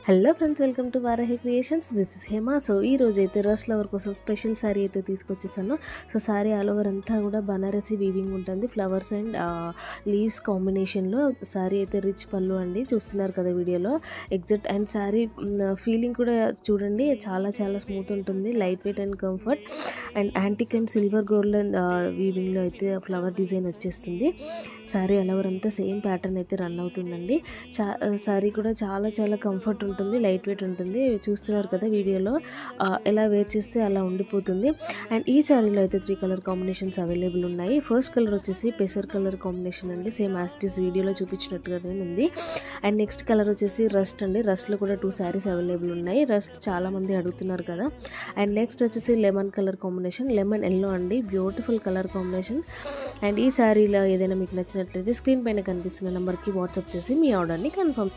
Hello friends, welcome to Varahi creations. This is Hema. So ఈ రోజు అయితే రస్ లవర్ కోసం స్పెషల్ శారీ అయితే తీసుకొచ్చేసాను. సో శారీ ఆల్ ఓవర్ అంతా కూడా బనారసి వీవింగ్ ఉంటుంది. ఫ్లవర్స్ అండ్ లీవ్స్ కాంబినేషన్లో శారీ అయితే రిచ్ పళ్ళు అండి, చూస్తున్నారు కదా వీడియోలో. ఎగ్జాక్ట్ అండ్ శారీ ఫీలింగ్ కూడా చూడండి, చాలా చాలా స్మూత్ ఉంటుంది, light weight and comfort. And antique and silver golden వీవింగ్లో అయితే ఫ్లవర్ డిజైన్ వచ్చేస్తుంది. శారీ ఆల్ ఓవర్ అంతా సేమ్ ప్యాటర్న్ అయితే రన్ అవుతుందండి. శారీ కూడా చాలా చాలా కంఫర్ట్ ఉంటుంది, లైట్ వెయిట్ ఉంటుంది. చూస్తున్నారు కదా వీడియోలో, ఎలా వేర్ చేస్తే అలా ఉండిపోతుంది. అండ్ ఈ శారీలో అయితే 3 కలర్ కాంబినేషన్స్ అవైలబుల్ ఉన్నాయి. ఫస్ట్ కలర్ వచ్చేసి పెసర్ కలర్ కాంబినేషన్ అండి, సేమ్ యాస్టిస్ వీడియోలో చూపించినట్టుగానే ఉంది. అండ్ నెక్స్ట్ కలర్ వచ్చేసి రస్ట్ అండి. రస్ట్లో కూడా 2 శారీస్ అవైలబుల్ ఉన్నాయి. రస్ట్ చాలామంది అడుగుతున్నారు కదా. అండ్ నెక్స్ట్ వచ్చేసి lemon colour combination, lemon yellow అండి, బ్యూటిఫుల్ కలర్ కాంబినేషన్. అండ్ ఈ శారీలో ఏదైనా మీకు నచ్చినట్లయితే స్క్రీన్ పైన కనిపిస్తున్న నెంబర్కి వాట్సాప్ చేసి మీ ఆర్డర్ని కన్ఫర్మ్